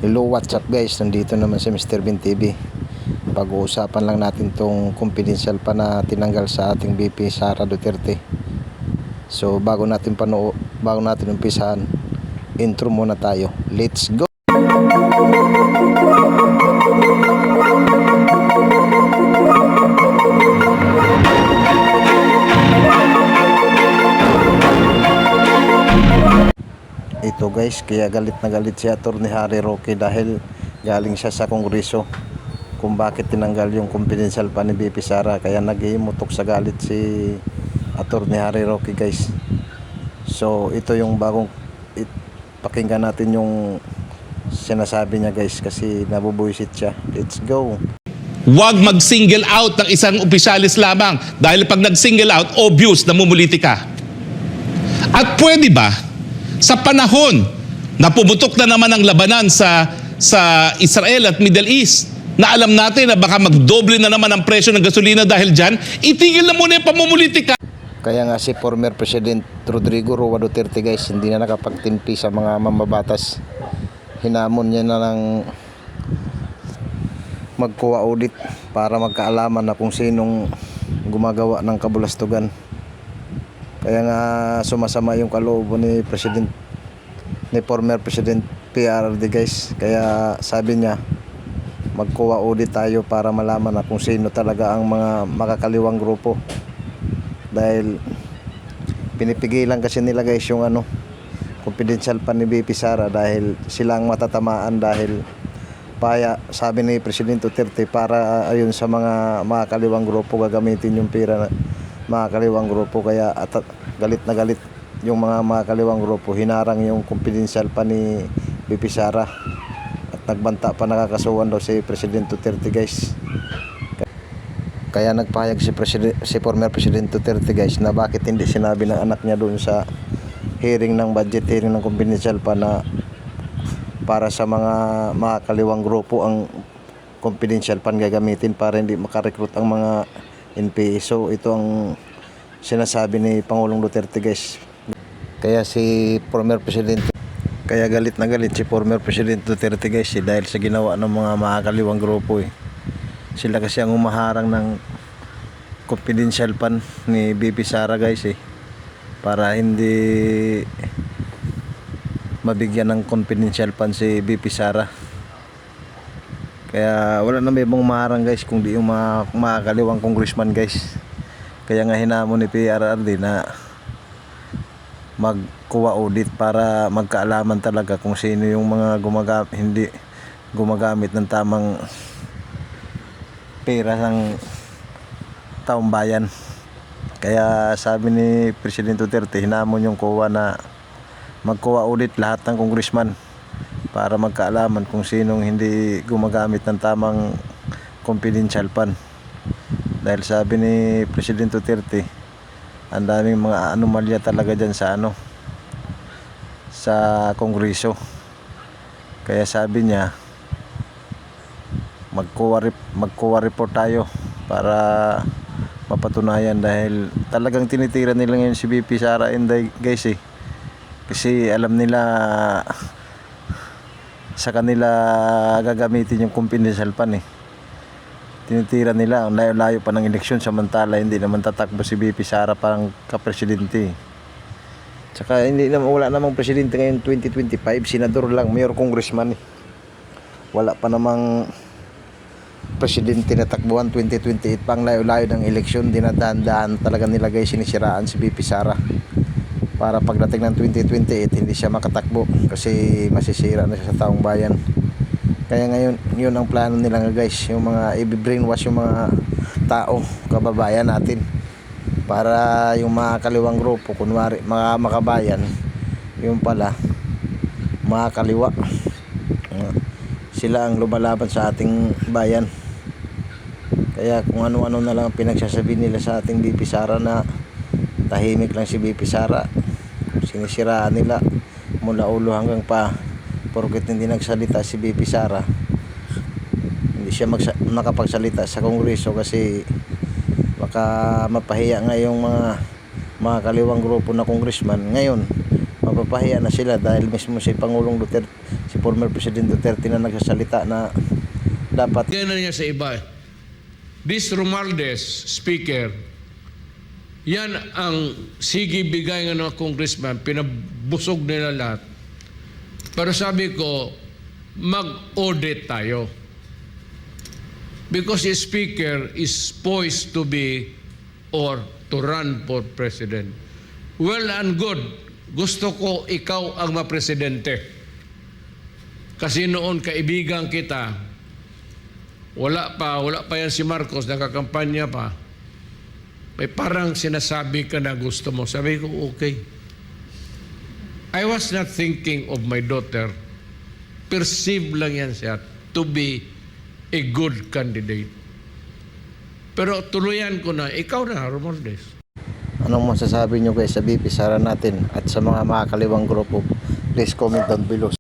Hello, what's up guys? Nandito naman si Mr. Bin TV. Pag-uusapan lang natin tong confidential pa na tinanggal sa ating VP Sara Duterte. So bago natin umpisahan, intro muna tayo. Let's go! Ito guys, kaya galit na galit si Atty. Harry Roque dahil galing siya sa Kongreso kung bakit tinanggal yung confidential pa ni VP Sara. Kaya naghihimutok sa galit si Atty. Harry Roque guys. So ito yung pakinggan natin yung sinasabi niya guys, kasi nabubuisit siya. Let's go! Huwag mag-single out ng isang opisyalis lamang dahil pag nag-single out, obvious na mumuliti ka. At pwede ba sa panahon na pumutok na naman ang labanan sa Israel at Middle East, na alam natin na baka magdoble na naman ang presyo ng gasolina dahil dyan, itigil na muna yung pamumulitika. Kaya nga si former President Rodrigo Roa Duterte guys, hindi na nakapagtimpi sa mga mamabatas. Hinamon niya na ng magkuha audit para magkaalaman na kung sinong gumagawa ng kabulastugan. Kaya nga sumasama yung kalooban ni former President PRRD guys. Kaya sabi niya, magkuha audit tayo para malaman na kung sino talaga ang mga makakaliwang grupo. Dahil pinipigilan kasi nila guys yung confidential pa ni VP Sara dahil sila ang matatamaan, dahil sabi ni President Duterte, para ayun sa mga makakaliwang grupo gagamitin yung pera na makakaliwang grupo. Kaya galit na galit yung mga makakaliwang grupo, hinarang yung confidential pa ni VP Sara at nagbanta pa, nakakasuhan daw si President Duterte guys. Kaya nagpahayag si former President Duterte guys na bakit hindi sinabi ng anak niya doon sa hearing ng budget, hearing ng confidential pa, na para sa mga makakaliwang grupo ang confidential pan gagamitin para hindi makarecruit ang mga NPA. So ito ang sinasabi ni Pangulong Duterte guys. Kaya galit na galit si former President Duterte guys dahil sa ginawa ng mga makakaliwang grupo Sila kasi ang umaharang ng confidential pan ni VP Sara guys para hindi mabigyan ng confidential pan si VP Sara. Kaya wala na may ibang maharang guys kundi yung mga makakaliwang congressman guys. Kaya nga hinamon ni PRRD na magkuha audit para magkaalaman talaga kung sino yung mga hindi gumagamit ng tamang pera ng taong bayan. Kaya sabi ni President Duterte, hinamon yung COA na magkuha audit lahat ng congressman para magkaalaman kung sinong hindi gumagamit ng tamang confidential fund. Dahil sabi ni President Duterte, ang daming mga anomalya talaga dyan sa Kongreso. Kaya sabi niya, magkuha report tayo para mapatunayan, dahil talagang tinitira nila ngayon si VP Sara Inday guys kasi alam nila sa kanila gagamitin yung confidential fund Tinitira nila ang layo-layo pa ng eleksyon, samantala hindi naman tatakbo si VP Sara parang kapresidente. Tsaka wala namang presidente ngayon 2025, senador lang, mayor, congressman Wala pa namang presidente na takbuhan 2028 pang layo-layo ng eleksyon. Dinadaan-daan talaga nila guys, sinisiraan si VP Sara para pagdating ng 2028 hindi siya makatakbo kasi masisira na siya sa taong bayan. Kaya ngayon yun ang plano nila guys, yung mga i-brainwash yung mga tao, kababayan natin, para yung mga kaliwang grupo, kunwari mga makabayan, yung pala mga kaliwa, sila ang lumalaban sa ating bayan. Kaya kung ano-ano na lang pinagsasabi nila sa ating VP Sara, na tahimik lang si VP Sara, sinisiraan nila mula ulo hanggang pa, porket hindi nagsalita si VP Sara, hindi siya makapagsalita sa Kongreso kasi baka mapahiya nga yung mga kaliwang grupo na congressman. Ngayon mapapahiya na sila dahil mismo si si former President Duterte na nagsasalita na dapat Ganyan niya sa iba. This Romualdez, Speaker, yan ang sige bigay ng mga congressman, pinabusog nila lahat. Pero sabi ko, mag-audit tayo. Because the Speaker is poised to be or to run for President. Well and good. Gusto ko ikaw ang mapresidente. Kasi noon kaibigan kita, wala pa yan si Marcos, nakakampanya pa. May parang sinasabi ka na gusto mo. Sabi ko, okay. I was not thinking of my daughter. Perceive lang yan siya to be a good candidate. Pero tuluyan ko na, ikaw na, Romualdez. anong masasabi nyo guys sa BP Sara natin at sa mga makakaliwang grupo, please comment down below.